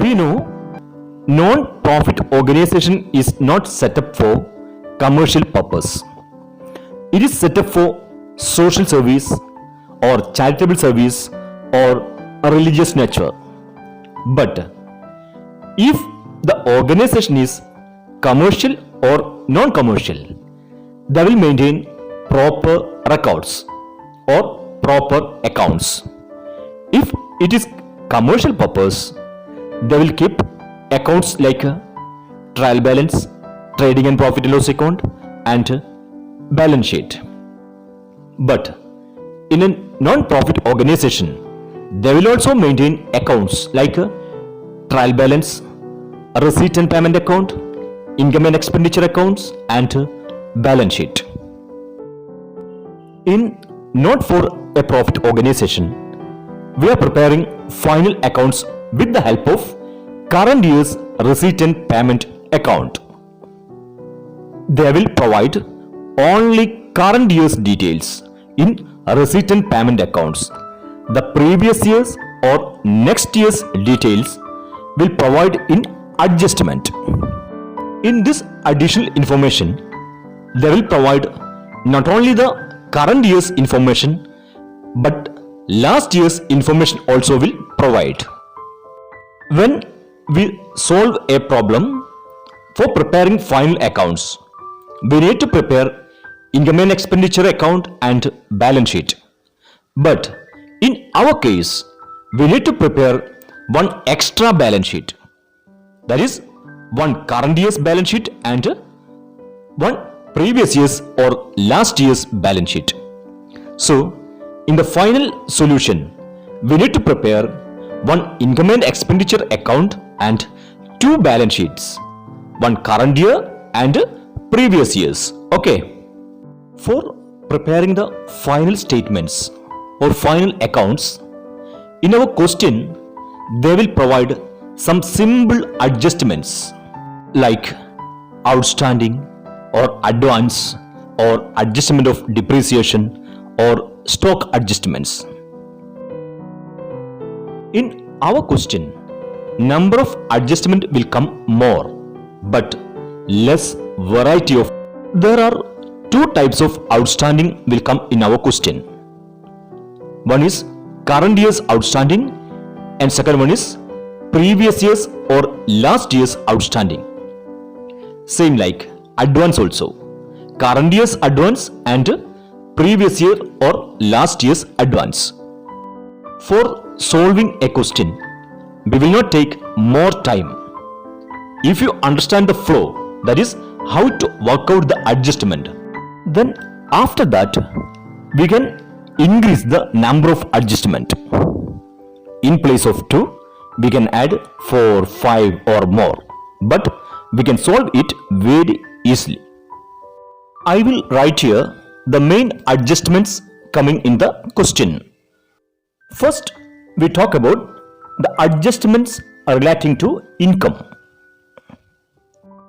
We know non-profit organization is not set up for commercial purpose. It is set up for social service or charitable service or a religious nature. But if the organization is commercial or non-commercial, they will maintain proper records or proper accounts. If it is commercial purpose, they will keep accounts like trial balance, trading and profit and loss account, and balance sheet. But in a non-profit organization, they will also maintain accounts like trial balance, receipt and payment account, income and expenditure accounts, and balance sheet. In not for a profit organization, we are preparing final accounts with the help of current year's receipt and payment account. They will provide only current year's details in receipt and payment accounts. The previous year's or next year's details will provide in adjustment. In this additional information, they will provide not only the current year's information but last year's information also will provide. When we solve a problem for preparing final accounts, we need to prepare income and expenditure account and balance sheet. But in our case, we need to prepare one extra balance sheet. That is, one current year's balance sheet and one previous year's or last year's balance sheet. So, in the final solution, we need to prepare one income and expenditure account and two balance sheets, one current year and previous years. Okay. For preparing the final statements or final accounts, in our question, they will provide some simple adjustments like outstanding or advance or adjustment of depreciation or stock adjustments. In our question, number of adjustment will come more, but less variety of. There are two types of outstanding will come in our question. One is current year's outstanding and second one is previous year's or last year's outstanding. Same like advance also. Current year's advance and previous year or last year's advance. For solving a question, we will not take more time. If you understand the flow, that is how to work out the adjustment, then after that we can increase the number of adjustment. In place of 2, we can add 4, 5 or more, but we can solve it very easily. I will write here the main adjustments coming in the question. First, we talk about the adjustments relating to income.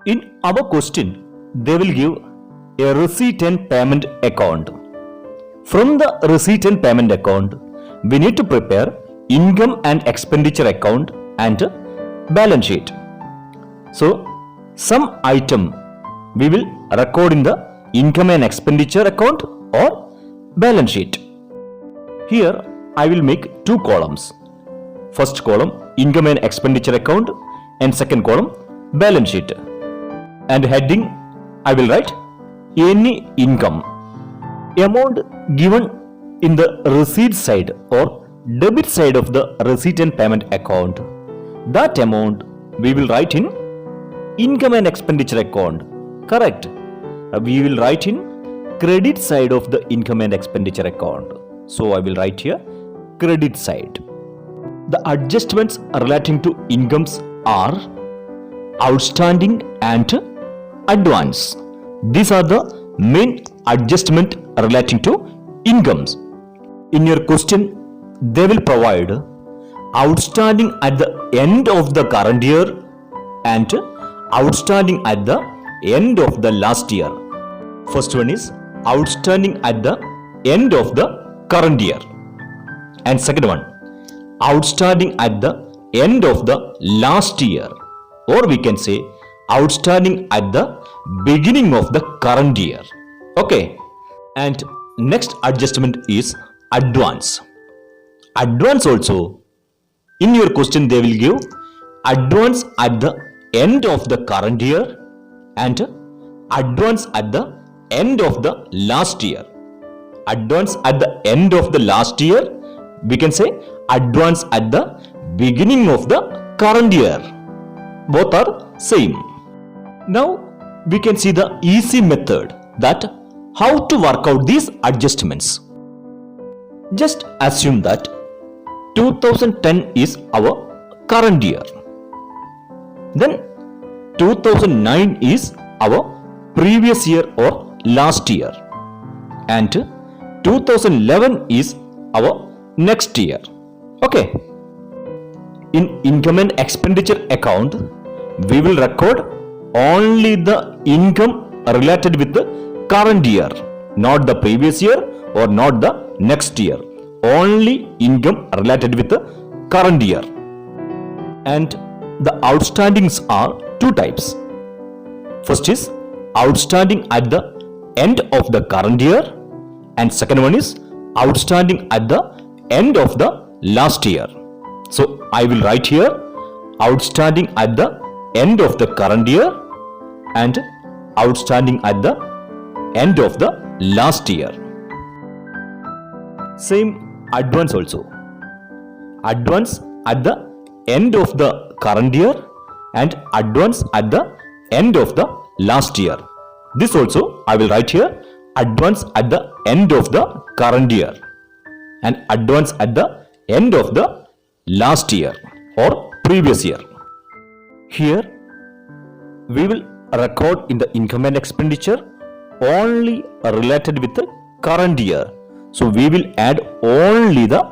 In our question, they will give a receipt and payment account. From the receipt and payment account, we need to prepare income and expenditure account and balance sheet. So, some item we will record in the income and expenditure account or balance sheet. Here, I will make two columns. First column, income and expenditure account, and second column, balance sheet. And heading, I will write any income. Amount given in the receipt side or debit side of the receipt and payment account, that amount we will write in income and expenditure account. Correct. We will write in credit side of the income and expenditure account. So I will write here credit side. The adjustments relating to incomes are outstanding and advance. These are the main adjustment relating to incomes. In your question, they will provide outstanding at the end of the current year and outstanding at the end of the last year. First one is outstanding at the end of the current year, and second one outstanding at the end of the last year, or we can say outstanding at the beginning of the current year. Okay, and next adjustment is advance. Advance also, in your question they will give advance at the end of the current year and advance at the end of the last year. Advance at the end of the last year, we can say advance at the beginning of the current year. Both are same. Now we can see the easy method that how to work out these adjustments. Just assume that 2010 is our current year. Then 2009 is our previous year or last year. And 2011 is our next year. Okay. In income and expenditure account, we will record only the income related with the current year, not the previous year or not the next year. Only income related with the current year. And the outstandings are two types. First is outstanding at the end of the current year, and second one is outstanding at the end of the last year. So I will write here outstanding at the end of the current year and outstanding at the end of the last year. Same advance also. Advance at the end of the current year and advance at the end of the last year. This also I will write here advance at the end of the current year and advance at the end of the last year or previous year. Here we will record in the income and expenditure only related with the current year. So we will add only the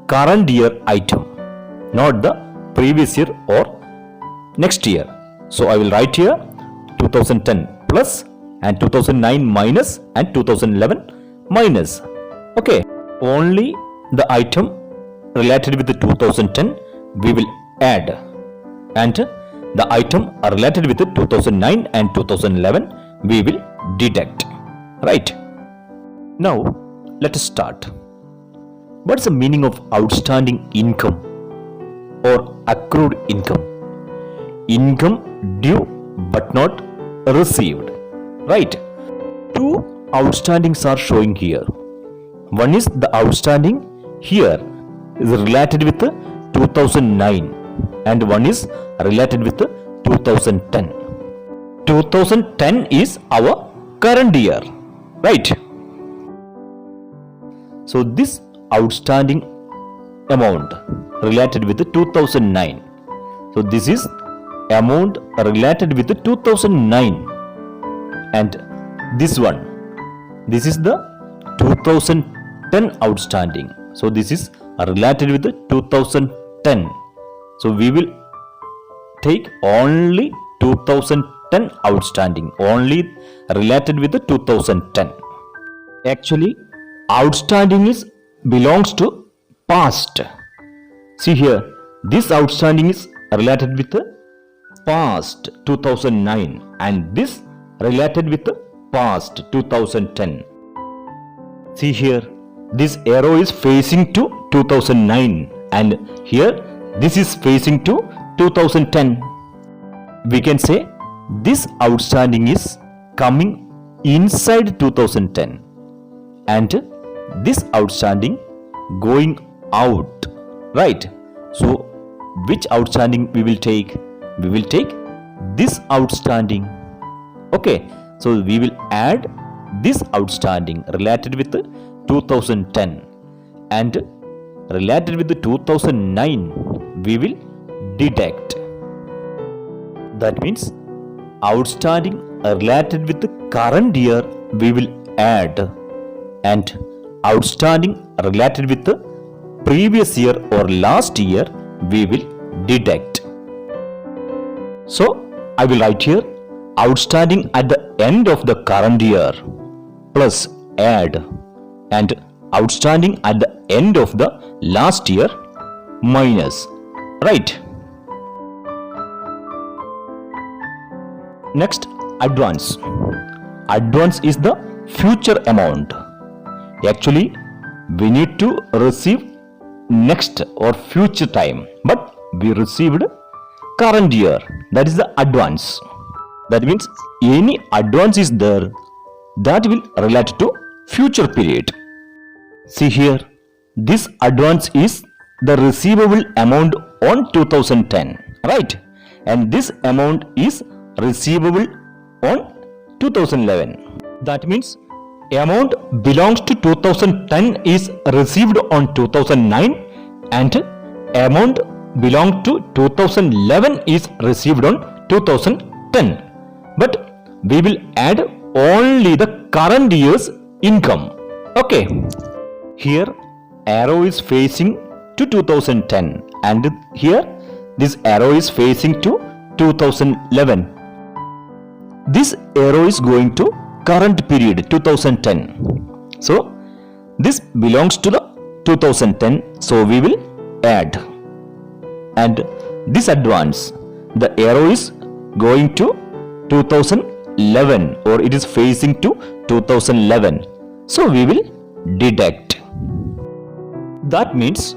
current year item, not the previous year or next year. So I will write here 2010 plus and 2009 minus and 2011 minus. Okay, only the item related with the 2010 we will add, and the item related with the 2009 and 2011 we will deduct. Right. Now let us start. What's the meaning of outstanding income or accrued income? Income due but not received. Right. Two outstandings are showing here. One is the outstanding here is related with the 2009 and one is related with the 2010. 2010 is our current year. Right. So this outstanding amount related with the 2009. So this is amount related with the 2009, and this one, this is the 2010 outstanding. So this is related with the 2010. So we will take only 2010 outstanding, only related with the 2010. Actually, outstanding is belongs to past. See here, this outstanding is related with the past 2009 and this related with the past 2010. See here, this arrow is facing to 2009 and here this is facing to 2010. We can say this outstanding is coming inside 2010 and this outstanding going out. Right. So which outstanding we will take? We will take this outstanding. Okay. So we will add this outstanding related with the 2010 and related with the 2009 we will deduct. That means outstanding related with the current year we will add, and outstanding related with the previous year or last year we will deduct. So I will write here outstanding at the end of the current year plus add, and outstanding at the end of the last year minus. right? Next, advance. Advance is the future amount. Actually, we need to receive next or future time, but we received current year. That is the advance. That means any advance is there that will relate to future period. See here, this advance is the receivable amount on 2010, right? And this amount is receivable on 2011. That means amount belongs to 2010 is received on 2009 and amount belongs to 2011 is received on 2010. But we will add only the current year's income. Okay. Here arrow is facing to 2010 and here this arrow is facing to 2011. This arrow is going to current period 2010. So this belongs to the 2010, so we will add. And this advance, the arrow is going to 2011 or it is facing to 2011. So we will deduct. That means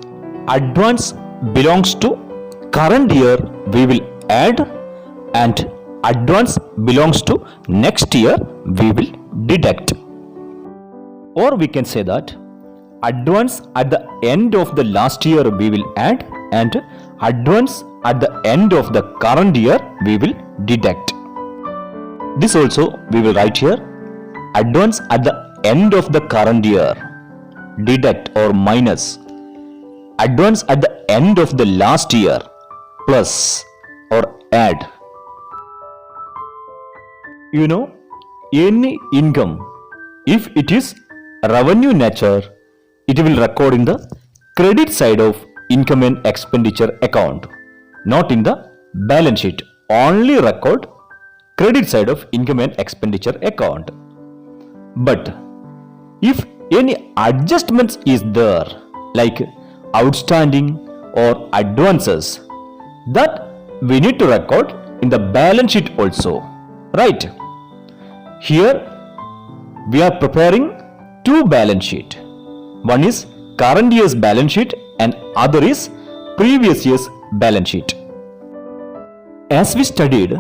advance belongs to current year, we will add, and advance belongs to next year, we will deduct. Or we can say that advance at the end of the last year we will add, and advance at the end of the current year we will deduct. This also we will write here, advance at the end of the current year, deduct or minus advance at the end of the last year, plus or add. You know, any income, if it is revenue nature, it will record in the credit side of income and expenditure account, not in the balance sheet. Only record credit side of income and expenditure account. But if any adjustments is there, like outstanding or advances, that we need to record in the balance sheet also, right? Here we are preparing two balance sheet. One is current year's balance sheet and other is previous year's balance sheet. As we studied,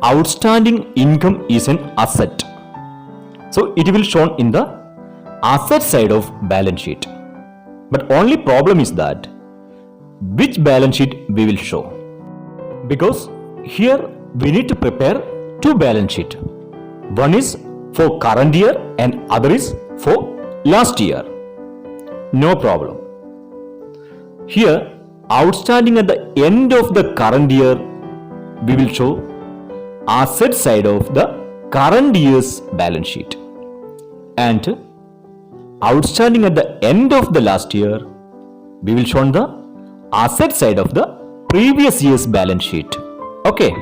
outstanding income is an asset. So it will shown in the asset side of balance sheet. But only problem is that which balance sheet we will show. Because here we need to prepare two balance sheet. One is for current year and other is for last year. No problem. Here outstanding at the end of the current year, we will show asset side of the current year's balance sheet. And outstanding at the end of the last year, we will show the asset side of the previous year's balance sheet. Okay.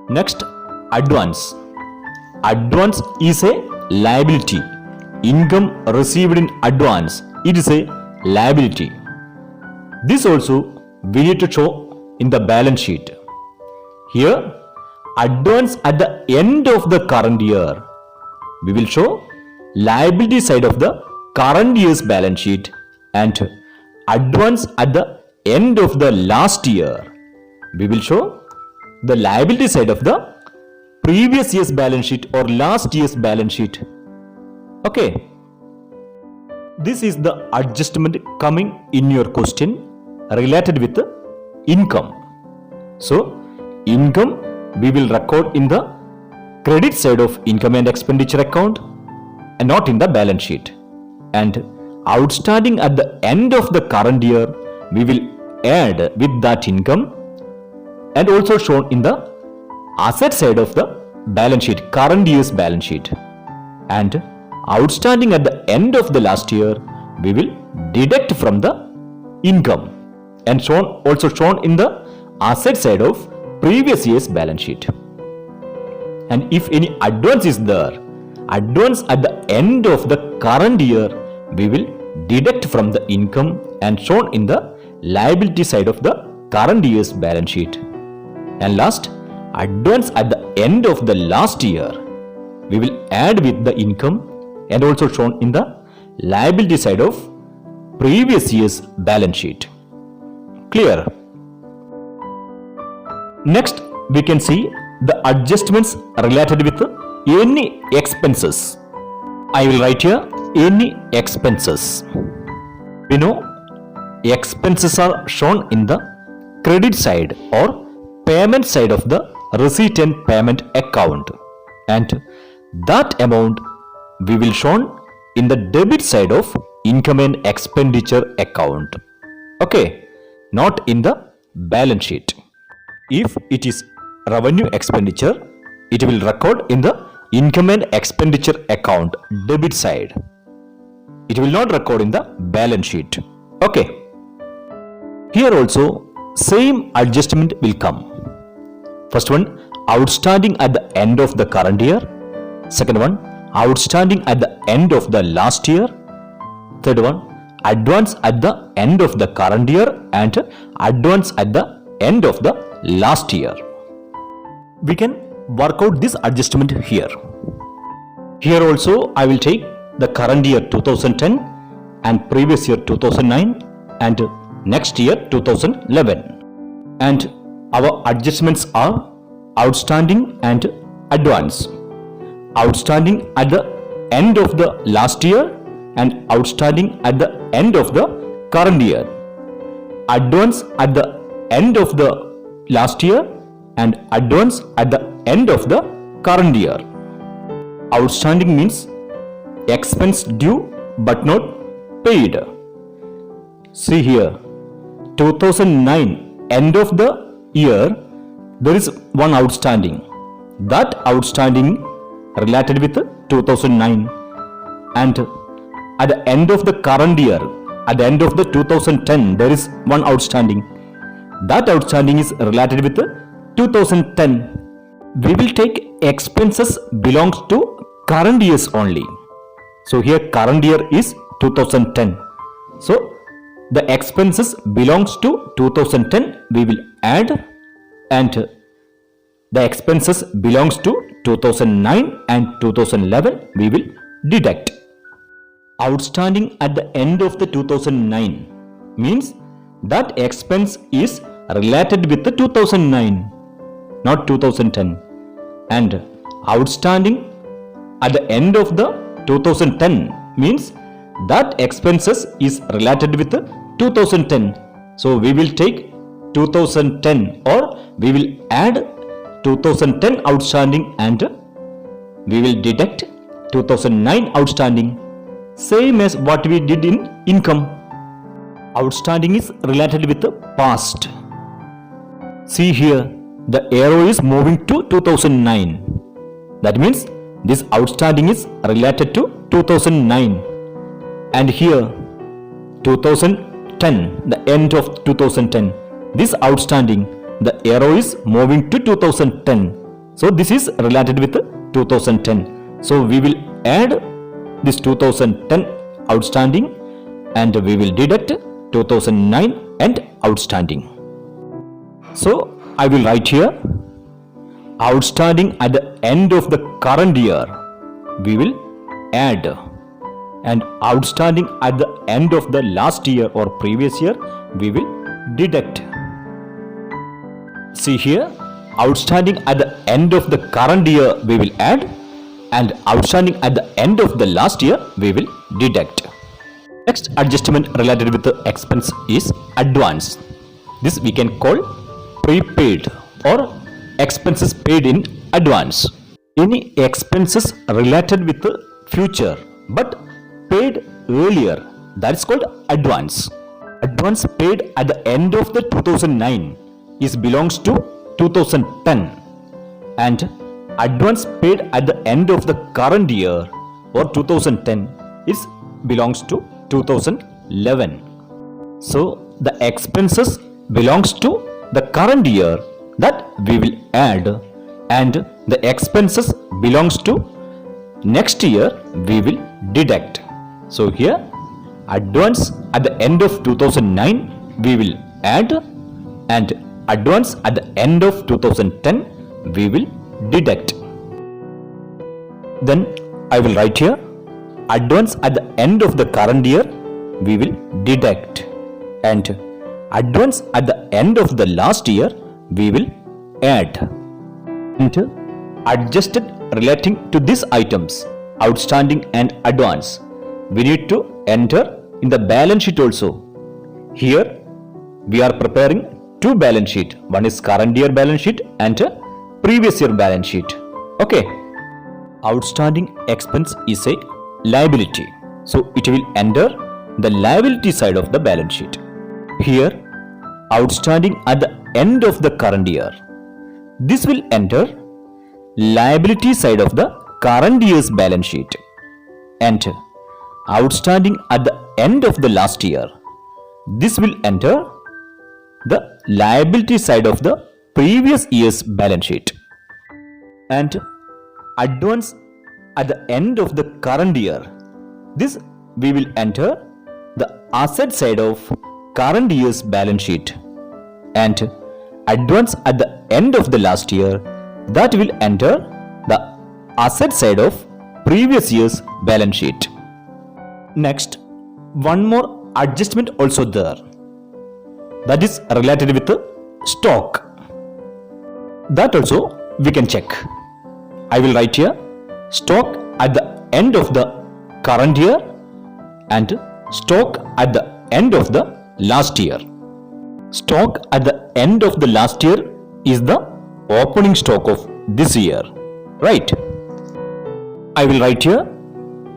Next, advance. Advance is a liability. Income received in advance, it is a liability. This also we need to show in the balance sheet. Here, advance at the end of the current year, we will show liability side of the current year's balance sheet, and advance at the end of the last year, we will show the liability side of the previous year's balance sheet or last year's balance sheet. Okay. This is the adjustment coming in your question related with the income. So, income we will record in the credit side of income and expenditure account and not in the balance sheet. And outstanding at the end of the current year, we will add with that income and also shown in the asset side of the balance sheet, current year's balance sheet. And outstanding at the end of the last year, we will deduct from the income and also shown in the asset side of previous year's balance sheet. And if any advance is there, advance at the end of the current year, we will deduct from the income and shown in the liability side of the current year's balance sheet. And last, advance at the end of the last year. We will add with the income and also shown in the liability side of previous year's balance sheet. Clear? Next, we can see the adjustments related with any expenses. I will write here any expenses. We know expenses are shown in the credit side or payment side of the receipt and payment account, and that amount we will shown in the debit side of income and expenditure account. Okay, not in the balance sheet. If it is revenue expenditure, it will record in the income and expenditure account debit side. It will not record in the balance sheet. Okay. Here also same adjustment will come. First one, outstanding at the end of the current year. Second one, outstanding at the end of the last year. Third one, advance at the end of the current year and advance at the end of the last year. We can work out this adjustment here. Here also I will take the current year 2010 and previous year 2009 and next year 2011. And our adjustments are outstanding and advance. Outstanding at the end of the last year and outstanding at the end of the current year. Advance at the end of the last year and advance at the end of the current year. Outstanding means expense due but not paid. See here, 2009 end of the year there is one outstanding. That outstanding related with 2009, and at the end of the current year, at the end of the 2010 there is one outstanding. That outstanding is related with 2010. We will take expenses belongs to current years only. So here current year is 2010. So the expenses belongs to 2010 we will add, and the expenses belongs to 2009 and 2011 we will deduct. Outstanding at the end of the 2009 means that expense is related with the 2009, not 2010. And outstanding at the end of the 2010 means that expenses is related with the 2010. So we will take 2010 or we will add 2010 outstanding and we will deduct 2009 outstanding. Same as what we did in income. Outstanding is related with the past. See here, the arrow is moving to 2009. That means this outstanding is related to 2009. And here 2010, the end of 2010. This outstanding, the arrow is moving to 2010. So this is related with 2010. So we will add this 2010 outstanding and we will deduct 2009 and outstanding. So I will write here outstanding at the end of the current year we will add, and outstanding at the end of the last year or previous year we will deduct. See here, outstanding at the end of the current year we will add, and outstanding at the end of the last year we will deduct. Next adjustment related with the expense is advance. This we can call prepaid or expenses paid in advance. Any expenses related with the future but paid earlier, that is called advance. Advance paid at the end of the 2009 is belongs to 2010, and advance paid at the end of the current year or 2010 is belongs to 2011. So the expenses belongs to the current year that we will add, and the expenses belongs to next year we will deduct. So here advance at the end of 2009 we will add, and advance at the end of 2010 we will deduct. Then I will write here advance at the end of the current year we will deduct, and advance at the end of the last year we will add. And adjusted relating to these items, outstanding and advance, we need to enter in the balance sheet also. Here we are preparing two balance sheet. One is current year balance sheet and previous year balance sheet. Okay. Outstanding expense is a liability, so it will enter the liability side of the balance sheet. Here outstanding at the end of the current year, this will enter liability side of the current year's balance sheet, and outstanding at the end of the last year, this will enter the liability side of the previous year's balance sheet. And advance at the end of the current year, this we will enter the asset side of current year's balance sheet, and advance at the end of the last year, that will enter the asset side of previous year's balance sheet. Next, one more adjustment also there, that is related with stock. That also we can check. I will write here stock at the end of the current year and stock at the end of the last year. Stock at the end of the last year is the opening stock of this year, right? I will write here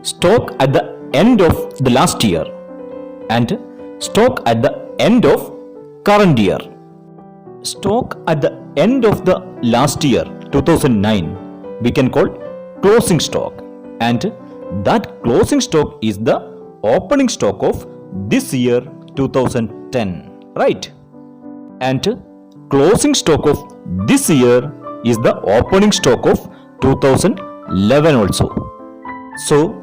stock at the end of the last year and stock at the end of current year. Stock at the end of the last year 2009 we can call closing stock, and that closing stock is the opening stock of this year 2010, right? And closing stock of this year is the opening stock of 2011 also. So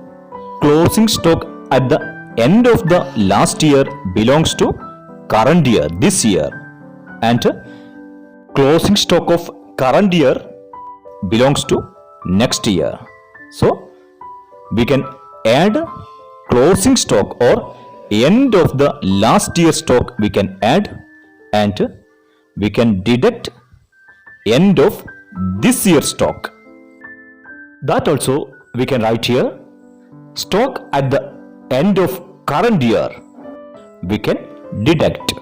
closing stock at the end of the last year belongs to current year, this year, and closing stock of current year belongs to next year. So we can add closing stock or end of the last year stock we can add, and we can deduct end of this year stock. That also we can write here stock at the end of current year we can deduct,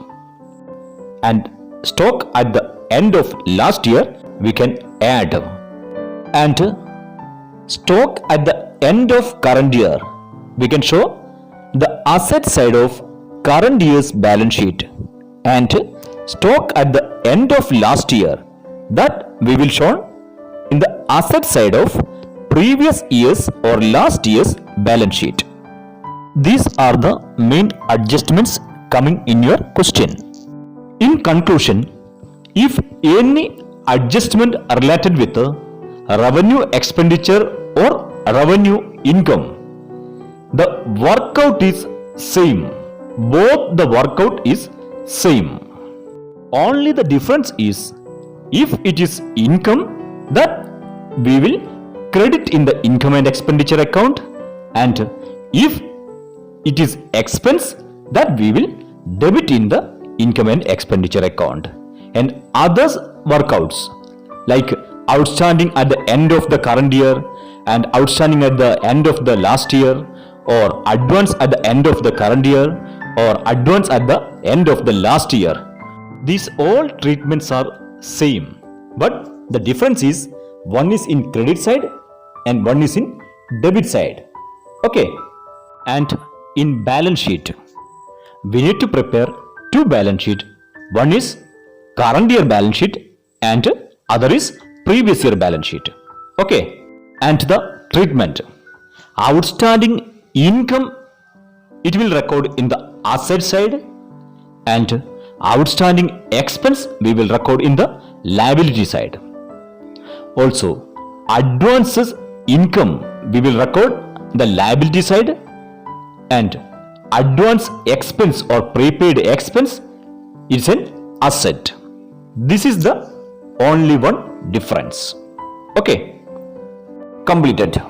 and stock at the end of last year we can add, and stock at the end of current year we can show the asset side of current year's balance sheet, and stock at the end of last year, that we will show in the asset side of previous year's or last year's balance sheet. These are the main adjustments coming in your question. In conclusion, if any adjustment related with revenue expenditure or revenue income, the workout is same. Both the workout is same. Only the difference is, if it is income, that we will credit in the income and expenditure account, and if it is expense, that we will debit in the income and expenditure account. And others workouts like outstanding at the end of the current year and outstanding at the end of the last year, or advance at the end of the current year, or advance at the end of the last year, these all treatments are same, but the difference is one is in credit side and one is in debit side. Okay. And in balance sheet we need to prepare two balance sheet. One is current year balance sheet and other is previous year balance sheet. Okay. And the treatment, outstanding income, it will record in the asset side, and outstanding expense we will record in the liability side. Also, advances income we will record the liability side, and advance expense or prepaid expense It's an asset. This is the only one difference. Okay, completed.